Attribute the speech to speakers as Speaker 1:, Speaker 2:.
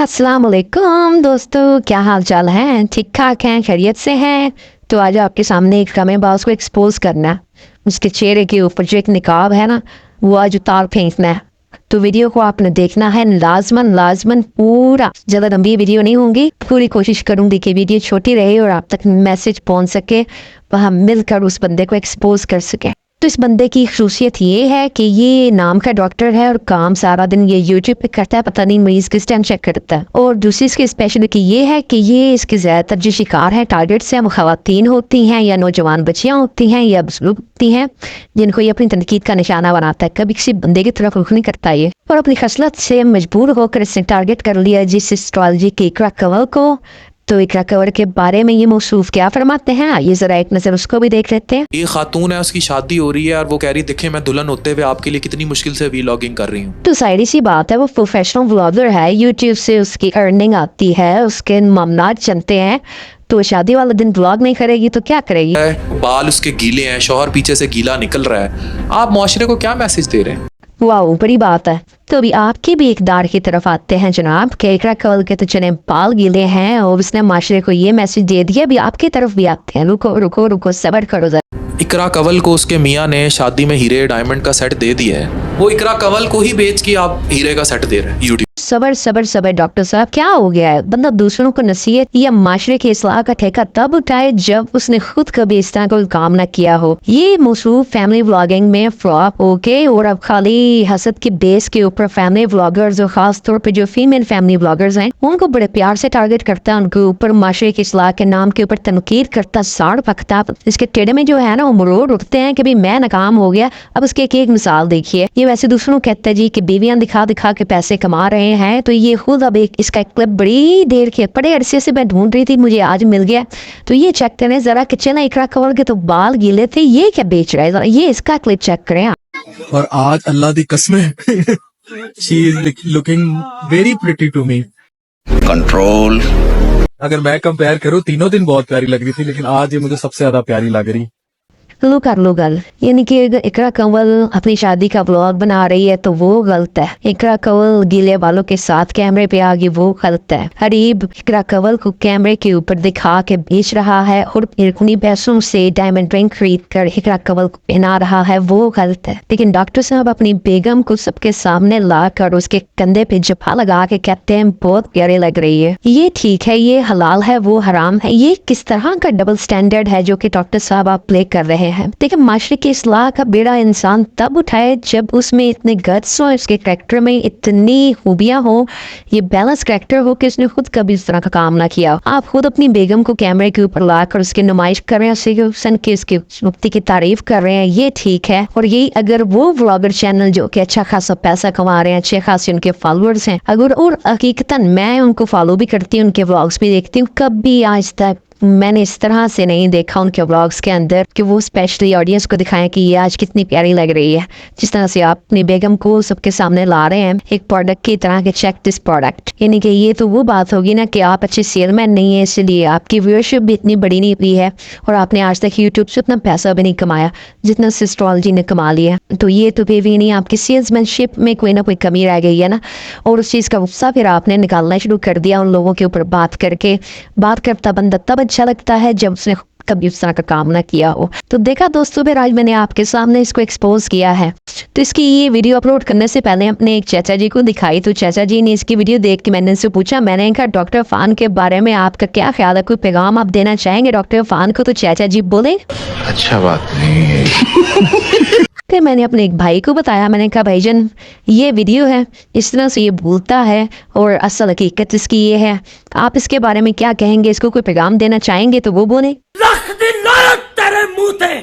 Speaker 1: अस्सलाम वालेकुम दोस्तों, क्या हाल चाल है? ठीक ठाक हैं, खैरियत से हैं? तो आज आपके सामने एक कमे बाज को एक्सपोज करना है। उसके चेहरे के ऊपर जो एक निकाब है ना, वो आज उतार फेंकना है। तो वीडियो को आपने देखना है लाजमन पूरा। ज़्यादा लंबी वीडियो नहीं होंगी, पूरी कोशिश करूंगी कि वीडियो छोटी रहे और आप तक मैसेज पहुंच सके, वह मिलकर उस बंदे को एक्सपोज कर सके। तो इस बंदे की खसूसियत ये है कि ये नाम का डॉक्टर है और काम सारा दिन ये यूट्यूब पे करता है, पता नहीं मरीज किस टाइम चेक करता है। और दूसरी इसकी स्पेशलिटी ये है कि ये इसके ज़्यादातर जो शिकार है टारगेट से, वो खवातीन होती हैं या नौजवान बच्चियाँ होती हैं या बुजुर्ग होती हैं, जिनको ये अपनी तनकीद का निशाना बनाता है। कभी किसी बंदे की तरफ रुख नहीं करता ये, और अपनी खसलत से मजबूर होकर इसने टारगेट कर लिया जिस एस्ट्रोलॉजी के इकरा कंवल को। तो इकरा कंवल के बारे में ये मौसूफ क्या फरमाते हैं, आइए जरा एक नज़र उसको भी देख लेते हैं।
Speaker 2: ये खातून है, उसकी शादी हो रही है और वो कह रही देखे मैं दुल्हन होते हुए आपके लिए कितनी मुश्किल से व्लॉगिंग कर रही हूँ।
Speaker 1: तो सारी सी बात है, वो प्रोफेशनल व्लॉगर है, यूट्यूब से उसकी अर्निंग आती है, उसके मामलात चलते हैं। तो शादी वाला दिन व्लॉग नहीं करेगी तो क्या करेगी?
Speaker 2: बाल उसके गीले हैं, शौहर पीछे से गीला निकल रहा है, आप मुआशरे को क्या मैसेज दे रहे हैं?
Speaker 1: वाह, बड़ी बात है। तो अभी आपके भी इकदार की तरफ आते हैं जनाब, कि इकरा कंवल के तो चने बाल गीले हैं और उसने माशरे को ये मैसेज दे दिया। अभी आपकी तरफ भी आते हैं, रुको रुको रुको, सब्र करो जरा।
Speaker 2: इकरा कंवल को उसके मियाँ ने शादी में हीरे डायमंड का सेट दे दिया है, वो इकरा कंवल को ही बेच के आप हीरे का सेट दे रहे हैं यूट्यूब।
Speaker 1: सबर सबर सबर डॉक्टर साहब, क्या हो गया है? बंदा दूसरों को नसीहत या माशरे की इस्लाह का ठेका तब उठाए जब उसने खुद कभी इस तरह कोई काम ना किया हो। ये मौसूफ फैमिली व्लॉगिंग में फ्लॉप ओके, और अब खाली हसद के बेस के ऊपर फैमिली व्लॉगर्स और खास तौर पे जो फीमेल फैमिली व्लॉगर्स हैं उनको बड़े प्यार से टारगेट करता है, उनके ऊपर माशरे की इस्लाह के नाम के ऊपर तनकीद करता, साड़ पकता। इसके टेढ़े में जो है ना वो मरोड़ उठते हैं कि भाई मैं नाकाम हो गया। अब उसकी एक मिसाल देखिए, ये वैसे दूसरों कहता है जी कि बीवियां दिखा दिखा के पैसे कमा रहे हैं, तो ये खुद अब एक इसका क्लिप बड़ी देर के बड़े अरसे से मैं ढूंढ रही थी, मुझे आज मिल गया। तो ये चेक करें जरा कि चला इकरा कंवल के तो बाल गीले थे, ये क्या बेच रहा है, जरा ये इसका क्लिप चेक करें।
Speaker 3: और आज अल्लाह दी कसमें she is looking very pretty to me.
Speaker 4: Control.
Speaker 3: अगर मैं कंपेयर करूं, तीनों दिन बहुत प्यारी लग रही थी, लेकिन आज ये मुझे सबसे ज्यादा प्यारी लग रही।
Speaker 1: लो कर लो गल, यानी कि अगर इकरा कंवल अपनी शादी का व्लॉग बना रही है तो वो गलत है। इकरा कंवल गीले बालों के साथ कैमरे पे आ गई, वो गलत है। हरीब इकरा कंवल को कैमरे के ऊपर दिखा के बेच रहा है और अपनी पैसों से डायमंड रिंग खरीद कर इकरा कंवल को पहना रहा है, वो गलत है। लेकिन डॉक्टर साहब अपनी बेगम को सबके सामने ला कर उसके कंधे पे जफा लगा के कहते हैं बहुत प्यारी लग रही है। ये ठीक है, ये हलाल है, वो हराम है। ये किस तरह का डबल स्टैंडर्ड है जो कि डॉक्टर साहब आप प्ले कर रहे हैं? देखिए, माशरे की इस्लाह का बेड़ा इंसान तब उठाए जब उसमें इतने गट्स हो, इसके करैक्टर में इतनी खूबियां हो, ये बैलेंस करैक्टर हो कि उसने खुद कभी इस तरह का काम ना किया। आप खुद अपनी बेगम को कैमरे के ऊपर लाकर उसकी नुमाइश कर रहे हैं, उसके मुफ्ती की तारीफ कर रहे हैं, ये ठीक है। और यही अगर वो व्लॉगर चैनल जो कि अच्छा खासा पैसा कमा रहे हैं, अच्छे खासे उनके फॉलोअर्स हैं, अगर और हकीकतन मैं उनको फॉलो भी करती हूँ, उनके व्लॉग्स भी देखती हूँ, कभी आज तक मैंने इस तरह से नहीं देखा उनके व्लॉग्स के अंदर कि वो स्पेशली ऑडियंस को दिखाएं कि ये आज कितनी प्यारी लग रही है। जिस तरह से आप अपनी बेगम को सबके सामने ला रहे हैं एक प्रोडक्ट की तरह के, चेक दिस प्रोडक्ट, यानी कि ये तो वो बात होगी ना कि आप अच्छे सेलमैन नहीं है, इसलिए आपकी व्यूअरशिप भी इतनी बड़ी नहीं हुई है और आपने आज तक यूट्यूब से उतना पैसा भी नहीं कमाया जितना एस्ट्रोलॉजी ने कमा लिया। तो ये तो फिर भी नहीं, आपकी सेल्समैनशिप में कोई ना कोई कमी रह गई है ना। और उस चीज़ का गुस्सा फिर आपने निकालना शुरू कर दिया उन लोगों के ऊपर बात करके। बात करता बंदा तब अच्छा लगता है जब उसने कभी उस तरह का काम ना किया हो। तो देखा दोस्तों, फिर आज मैंने आपके सामने इसको एक्सपोज किया है। तो इसकी ये वीडियो अपलोड करने से पहले अपने एक चाचा जी को दिखाई, तो चाचा जी ने इसकी वीडियो देख के मैंने इनसे पूछा, मैंने कहा डॉक्टर इरफान के बारे में आपका क्या ख्याल है, कोई पैगाम आप देना चाहेंगे डॉक्टर इरफान को? तो चाचा जी बोले
Speaker 4: अच्छा बात नहीं है।
Speaker 1: फिर मैंने अपने एक भाई को बताया, मैंने कहा भाईजान ये वीडियो है, इस तरह से ये बोलता है और असल हकीकत इसकी ये है, आप इसके बारे में क्या कहेंगे, इसको कोई पैगाम देना चाहेंगे? तो वो बोले
Speaker 5: लख दिन लानत तेरे मुंह ते।